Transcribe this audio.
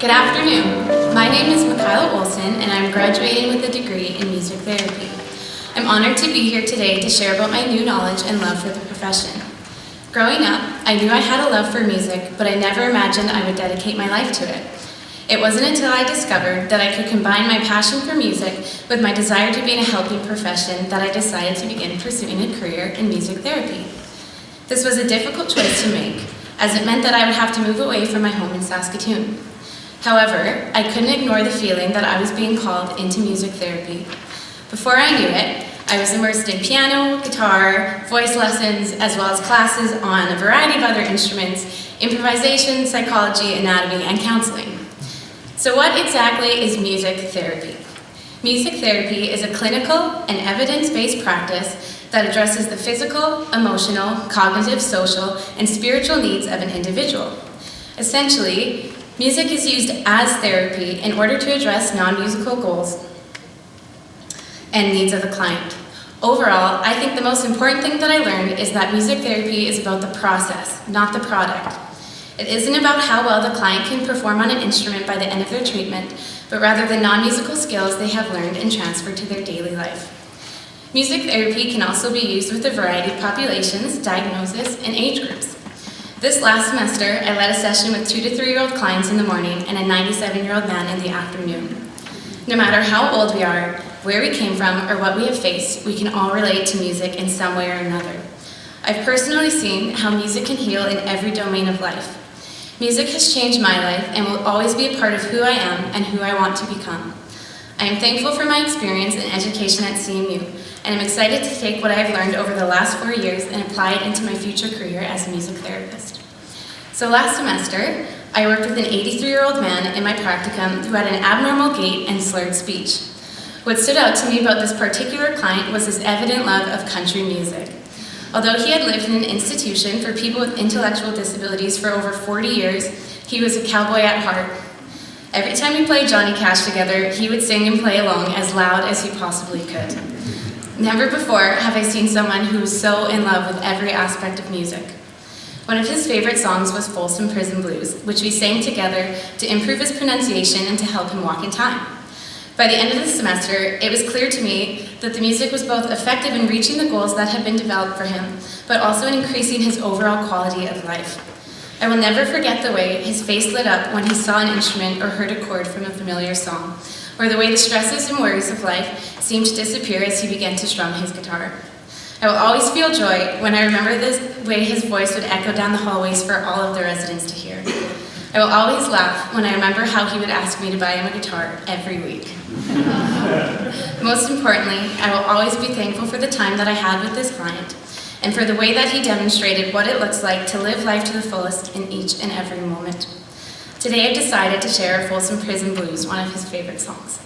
Good afternoon. My name is Michaela Olson, and I'm graduating with a degree in music therapy. I'm honored to be here today to share about my new knowledge and love for the profession. Growing up, I knew I had a love for music, but I never imagined I would dedicate my life to it. It wasn't until I discovered that I could combine my passion for music with my desire to be in a helping profession that I decided to begin pursuing a career in music therapy. This was a difficult choice to make, as it meant that I would have to move away from my home in Saskatoon. However, I couldn't ignore the feeling that I was being called into music therapy. Before I knew it, I was immersed in piano, guitar, voice lessons, as well as classes on a variety of other instruments, improvisation, psychology, anatomy, and counseling. So what exactly is music therapy? Music therapy is a clinical and evidence-based practice that addresses the physical, emotional, cognitive, social, and spiritual needs of an individual. Essentially, music is used as therapy in order to address non-musical goals and needs of the client. Overall, I think the most important thing that I learned is that music therapy is about the process, not the product. It isn't about how well the client can perform on an instrument by the end of their treatment, but rather the non-musical skills they have learned and transferred to their daily life. Music therapy can also be used with a variety of populations, diagnoses, and age groups. This last semester, I led a session with 2 to 3-year-old clients in the morning and a 97-year-old man in the afternoon. No matter how old we are, where we came from, or what we have faced, we can all relate to music in some way or another. I've personally seen how music can heal in every domain of life. Music has changed my life and will always be a part of who I am and who I want to become. I am thankful for my experience and education at CMU, and I'm excited to take what I have learned over the last 4 years and apply it into my future career as a music therapist. So last semester, I worked with an 83-year-old man in my practicum who had an abnormal gait and slurred speech. What stood out to me about this particular client was his evident love of country music. Although he had lived in an institution for people with intellectual disabilities for over 40 years, he was a cowboy at heart. Every time we played Johnny Cash together, he would sing and play along as loud as he possibly could. Never before have I seen someone who was so in love with every aspect of music. One of his favorite songs was Folsom Prison Blues, which we sang together to improve his pronunciation and to help him walk in time. By the end of the semester, it was clear to me that the music was both effective in reaching the goals that had been developed for him, but also in increasing his overall quality of life. I will never forget the way his face lit up when he saw an instrument or heard a chord from a familiar song, or the way the stresses and worries of life seemed to disappear as he began to strum his guitar. I will always feel joy when I remember the way his voice would echo down the hallways for all of the residents to hear. I will always laugh when I remember how he would ask me to buy him a guitar every week. Most importantly, I will always be thankful for the time that I had with this client and for the way that he demonstrated what it looks like to live life to the fullest in each and every moment. Today I've decided to share Folsom Prison Blues, one of his favorite songs.